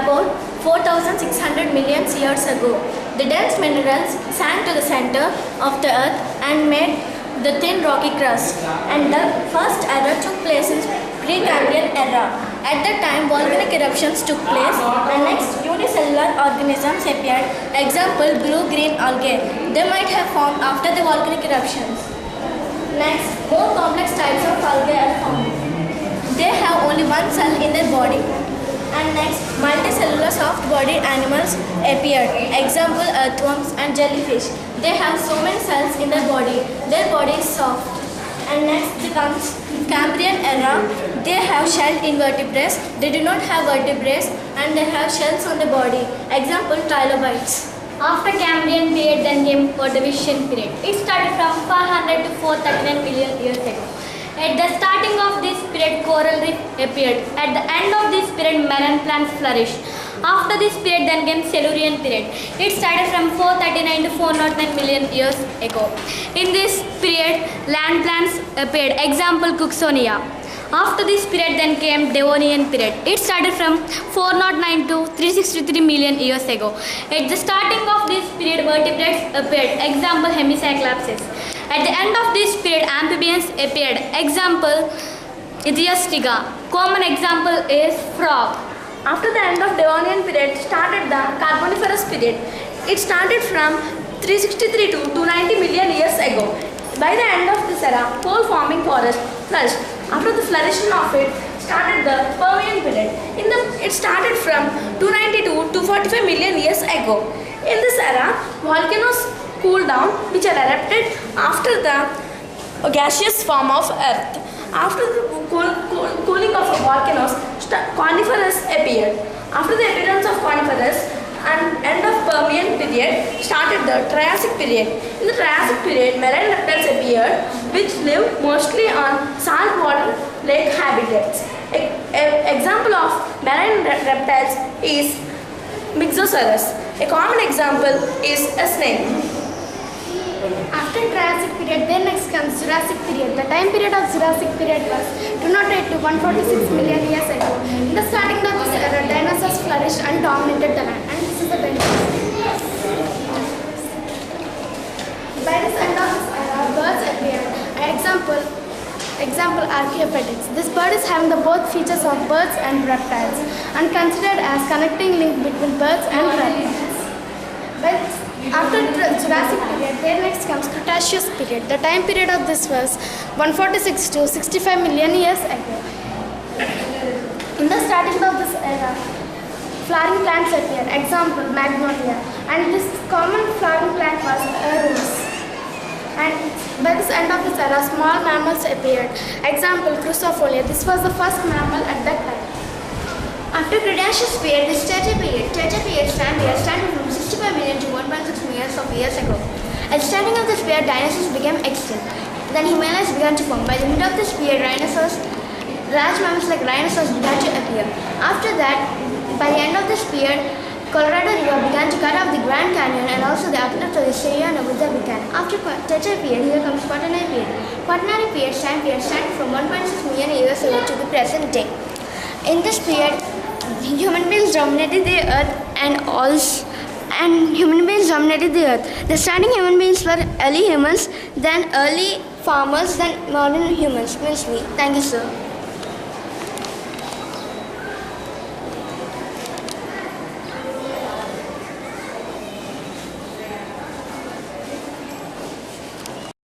about 4,600 million years ago. The dense minerals sank to the center of the earth and made the thin rocky crust. And the first era took place in Precambrian era. At that time, volcanic eruptions took place, and next unicellular organisms appeared. Example, blue-green algae. They might have formed after the volcanic eruptions. Next, more complex types of algae are found. They have only one cell in their body. And next, multicellular soft-bodied animals appeared. Example, earthworms and jellyfish. They have so many cells in their body. Their body is soft. And next comes Cambrian era. They have shelled invertebrates. They do not have vertebrae and they have shells on the body. Example, trilobites. After Cambrian period, then came Ordovician period. It started from 500 to 439 million years ago. At the starting of this period, coral reef appeared. At the end of this period, marine plants flourished. After this period, then came Silurian period. It started from 439 to 409 million years ago. In this period, land plants appeared. Example, Cooksonia. After this period, then came Devonian period. It started from 409 to 363 million years ago. At the starting of this period, vertebrates appeared. Example, Hemicyclopsis. At the end of this period, amphibians appeared. Example, Ichthyostega. Common example is frog. After the end of Devonian period, started the Carboniferous period. It started from 363 to 290 million years ago. By the end of this era, pole-forming forest flourished. After the flourishing of it, started the Permian period. It started from 292 to 45 million years ago. In this era, volcanoes cooled down, which are erupted after the gaseous form of Earth. After the cooling of volcanoes, coniferous appeared. After the appearance of coniferous and end of Permian period, started the Triassic period. In the Triassic period, marine reptiles appeared, which live mostly on saltwater lake habitats. Example of marine reptiles is Myxosaurus. A common example is a snake. After Triassic period, then next comes Jurassic period. The time period of Jurassic period was 208 to 146 million years ago. In the starting of this era, dinosaurs flourished and dominated the land. And this is the dinosaurs. By this end of this era, birds appeared. Example Archaeopteryx. This bird is having the both features of birds and reptiles and considered as connecting link between birds and reptiles. After Jurassic period, then next comes Cretaceous period. The time period of this was 146 to 65 million years ago. In the starting of this era, flowering plants appeared. Example, Magnolia. And this common flowering plant was rose. And by this end of this era, small mammals appeared. Example, Crucifolia. This was the first mammal at that time. After Cretaceous period, this Tertiary period. Tertiary period started from 65 million to 1.6 million of years ago. At the starting of this period, dinosaurs became extinct. Then Himalayas began to form. By the middle of this period, large mammals like rhinoceros began to appear. After that, by the end of this period, Colorado River began to cut off the Grand Canyon and also the aqueduct of the Sierra Nevada began. After Tertiary period, here comes Quaternary period. Quaternary period started from 1.6 million years ago to the present day. In this period, human beings dominated the earth and human beings dominated the earth. The starting human beings were early humans, then early farmers, then modern humans. Thank you, sir.